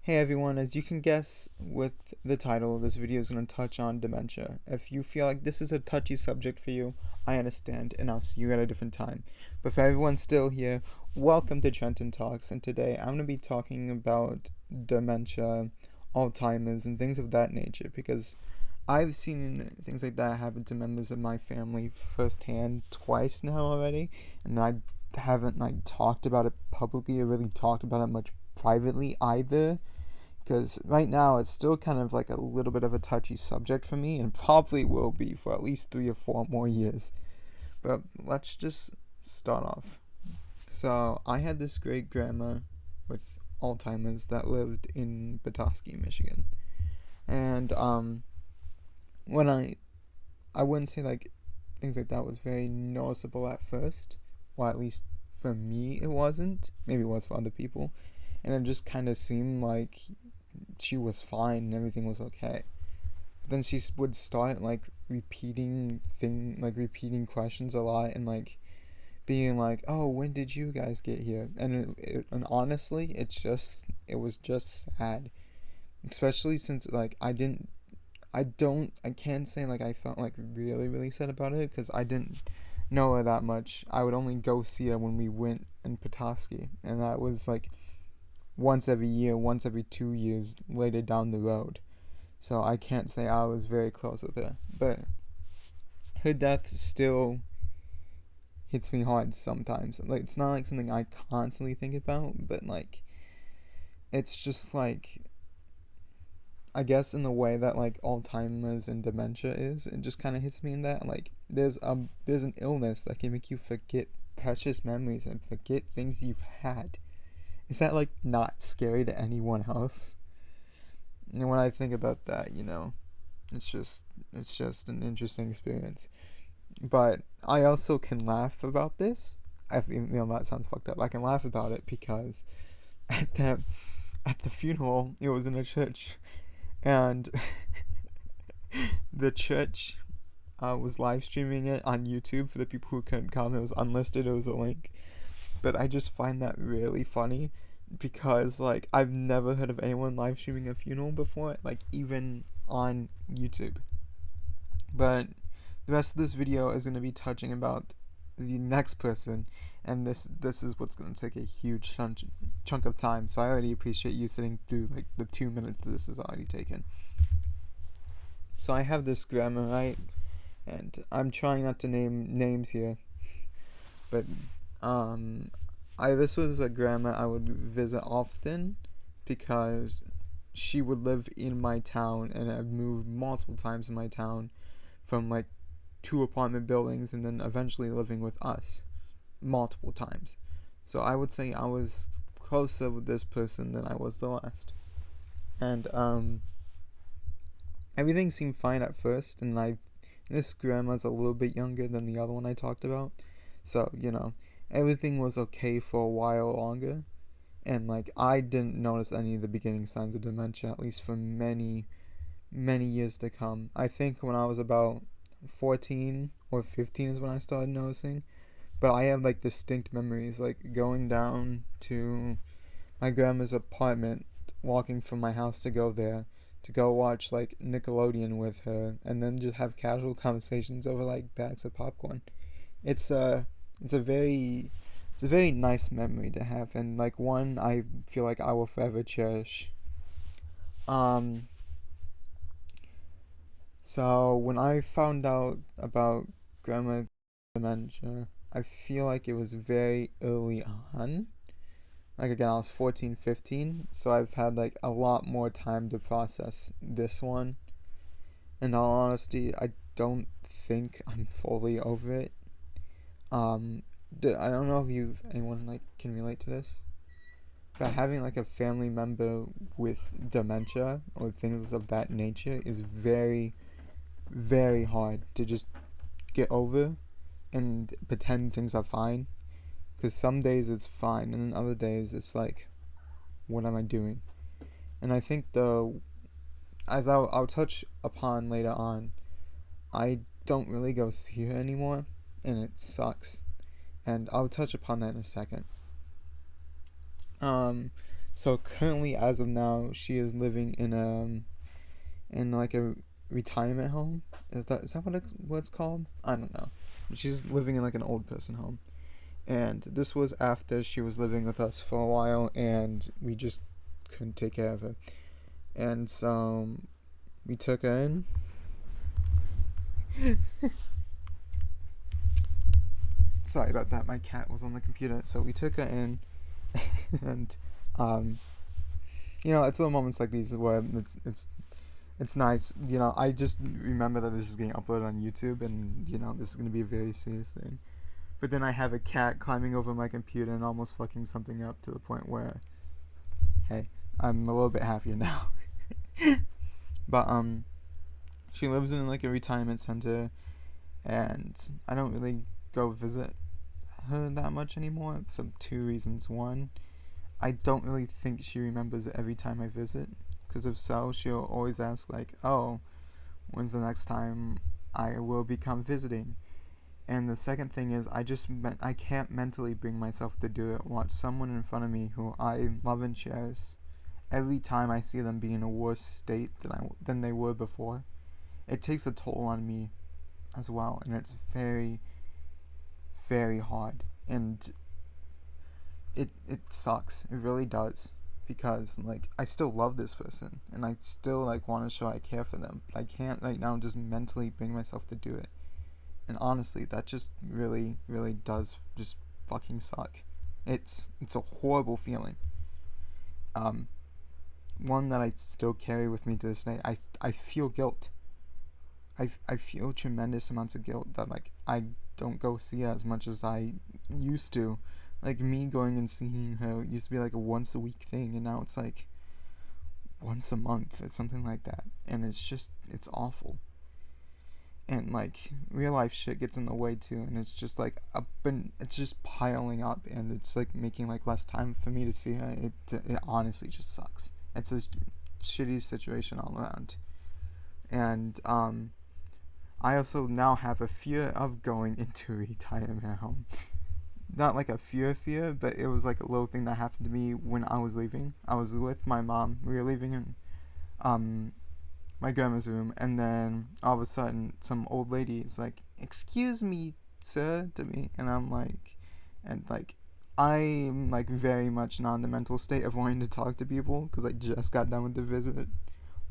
Hey everyone, as you can guess with the title, this video is going to touch on dementia. If you feel like this is a touchy subject for you, I understand, and I'll see you at a different time. But for everyone still here, welcome to Trenton Talks, and today I'm going to be talking about dementia, Alzheimer's, and things of that nature, because I've seen things like that happen to members of my family firsthand twice now already, and I haven't talked about it publicly or really talked about it much privately either, because right now it's still kind of like a little bit of a touchy subject for me, and probably will be for at least 3 or 4 more years. But let's just start off. So I had this great grandma with Alzheimer's that lived in Petoskey, Michigan, and when I wouldn't say like things like that was very noticeable at first, or at least for me it wasn't. Maybe it was for other people, and it just kind of seemed like she was fine and everything was okay. But then she would start repeating questions a lot, and being like, "Oh, when did you guys get here?" And honestly, it was just sad, especially since I can't say I felt really really sad about it, because I didn't know her that much. I would only go see her when we went in Petoskey, and that was once every year, once every 2 years later down the road. So I can't say I was very close with her. But her death still hits me hard sometimes. It's not something I constantly think about, but it's just I guess in the way that Alzheimer's and dementia is, it just kind of hits me in that there's an illness that can make you forget precious memories and forget things you've had. Is that not scary to anyone else? And when I think about that, it's just an interesting experience. But I also can laugh about this. That sounds fucked up. I can laugh about it because at the at the funeral, it was in a church, and the church was live streaming it on YouTube for the people who couldn't come. It was unlisted. It was a link. But I just find that really funny, because I've never heard of anyone live streaming a funeral before, even on YouTube. But the rest of this video is going to be touching about the next person, and this is what's going to take a huge chunk of time. So I already appreciate you sitting through the 2 minutes this is already taken. So I have this grandma, right, and I'm trying not to name names here, but this was a grandma I would visit often, because she would live in my town, and I've moved multiple times in my town from 2 apartment buildings, and then eventually living with us multiple times. So I would say I was closer with this person than I was the last. And everything seemed fine at first, and this grandma's a little bit younger than the other one I talked about. So, everything was okay for a while longer, and I didn't notice any of the beginning signs of dementia, at least for many many years to come. I think when I was about 14 or 15 is when I started noticing, but I have distinct memories, going down to my grandma's apartment, walking from my house to go there, to go watch Nickelodeon with her, and then just have casual conversations over bags of popcorn. It's a very it's a very nice memory to have, and one I feel like I will forever cherish. Um so when I found out about grandma dementia, I feel like it was very early on. Again, I was 14, 15, so I've had a lot more time to process this one. In all honesty, I don't think I'm fully over it. Um, I don't know if anyone can relate to this, but having a family member with dementia or things of that nature is very, very hard to just get over and pretend things are fine. Because some days it's fine, and then other days it's what am I doing? And I think as I'll touch upon later on, I don't really go see her anymore, and it sucks. And I'll touch upon that in a second. Um, So currently, as of now, she is living in like a retirement home. Is that what it's called? I don't know. She's living in like an old person home. And this was after she was living with us for a while, and we just couldn't take care of her. And so we took her in. Sorry about that. My cat was on the computer. So we took her in, and it's little moments like these where it's nice. I just remember that this is getting uploaded on YouTube, and this is gonna be a very serious thing. But then I have a cat climbing over my computer and almost fucking something up to the point where, hey, I'm a little bit happier now. But she lives in like a retirement center, and I don't really go visit her that much anymore for two reasons. One, I don't really think she remembers every time I visit, because if so, she'll always ask like, "Oh, when's the next time I will become visiting?" And the second thing is, I can't mentally bring myself to do it. Watch someone in front of me who I love and cherish. Every time I see them be in a worse state than they were before, it takes a toll on me as well, and it's very, very hard. And it sucks. It really does, because like I still love this person, and I still like want to show I care for them, but I can't right now just mentally bring myself to do it. And honestly, that just really, really does just fucking suck. It's a horrible feeling. One that I still carry with me to this day. I feel guilt. I feel tremendous amounts of guilt that like I don't go see her as much as I used to. Like me going and seeing her used to be like a once a week thing, and now it's like once a month or something like that. And it's awful. And like real life shit gets in the way too, and it's just like it's just piling up, and it's like making like less time for me to see her. It honestly just sucks. It's a shitty situation all around. And I also now have a fear of going into a retirement home. Not like a fear, but it was like a little thing that happened to me when I was leaving. I was with my mom. We were leaving in my grandma's room, and then all of a sudden some old lady is like, "Excuse me, sir," to me, and I'm like I'm like very much not in the mental state of wanting to talk to people, because I just got done with the visit.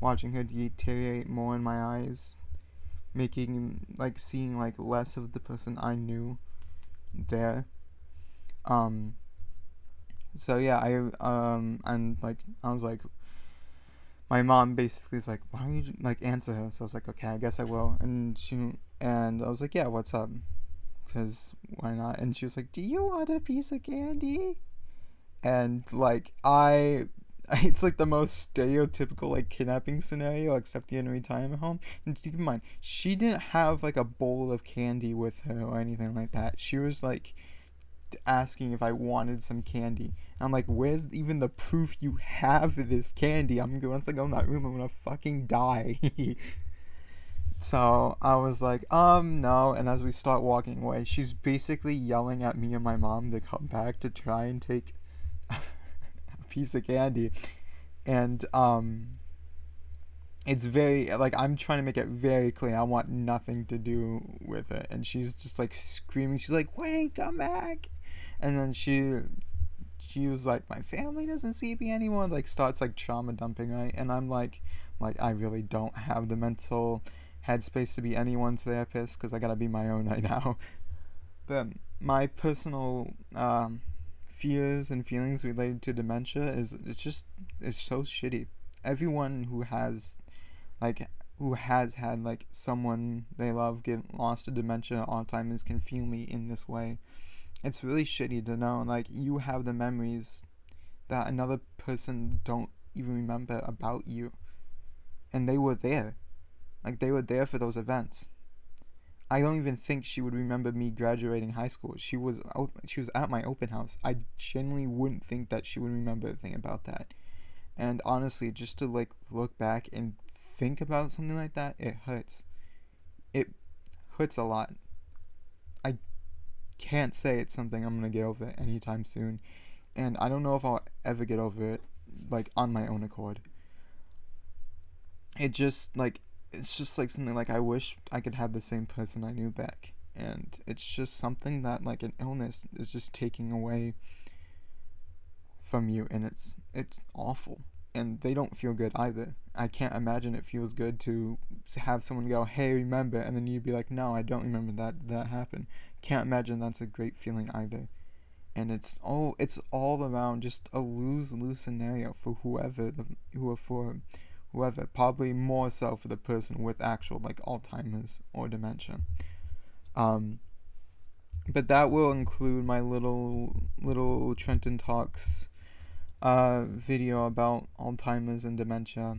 Watching her deteriorate more in my eyes, making like seeing like less of the person I knew there. So yeah, and like I was like, my mom basically is like, "Why don't you like answer her?" So I was like, "Okay, I guess I will." And I was like, "Yeah, what's up?" Because why not? And she was like, "Do you want a piece of candy?" And like it's like the most stereotypical like kidnapping scenario, except you're in a retirement home. And keep in mind, she didn't have like a bowl of candy with her or anything like that. She was like asking if I wanted some candy. And I'm like, "Where's even the proof you have this candy? Once I go in that room, I'm gonna fucking die." So I was like, no. And as we start walking away, she's basically yelling at me and my mom to come back to try and take a piece of candy. And it's very like, I'm trying to make it very clear I want nothing to do with it, and she's just like screaming. She's like, "Wait, come back!" And then she was like, "My family doesn't see me anymore," like starts like trauma dumping, right? And I'm like I really don't have the mental headspace to be anyone's therapist, because I gotta be my own right now. But my personal fears and feelings related to dementia is it's so shitty. Everyone who has had like someone they love get lost to dementia or Alzheimer's can feel me in this way. It's really shitty to know like you have the memories that another person don't even remember about you, and they were there. Like they were there for those events. I don't even think she would remember me graduating high school. She was at my open house. I genuinely wouldn't think that she would remember a thing about that. And honestly, just to like look back and think about something like that, it hurts. It hurts a lot. I can't say it's something I'm gonna get over anytime soon, and I don't know if I'll ever get over it. like on my own accord. It's just like something like I wish I could have the same person I knew back. And it's just something that like an illness is just taking away from you, and it's awful. And they don't feel good either. I can't imagine it feels good to have someone go, "Hey, remember?" and then you'd be like, "No, I don't remember that happened." Can't imagine that's a great feeling either. And it's all around just a lose scenario for whoever, probably more so for the person with actual like Alzheimer's or dementia. Um, but that will include my little Trenton Talks video about Alzheimer's and dementia.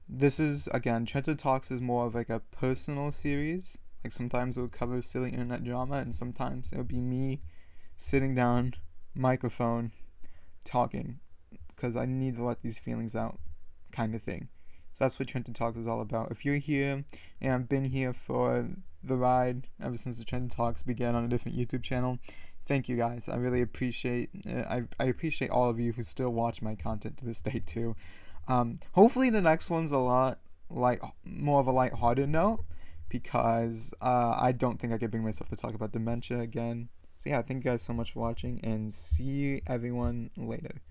This is, again, Trenton Talks is more of like a personal series. Like sometimes we'll cover silly internet drama, and sometimes it'll be me sitting down, microphone, talking, because I need to let these feelings out, kind of thing. So that's what Trenton Talks is all about. If you're here and I've been here for the ride ever since the Trenton Talks began on a different YouTube channel, thank you guys. I really appreciate I appreciate all of you who still watch my content to this day too. Hopefully the next one's a lot like more of a lighthearted note, because I don't think I could bring myself to talk about dementia again. So yeah, thank you guys so much for watching, and see everyone later.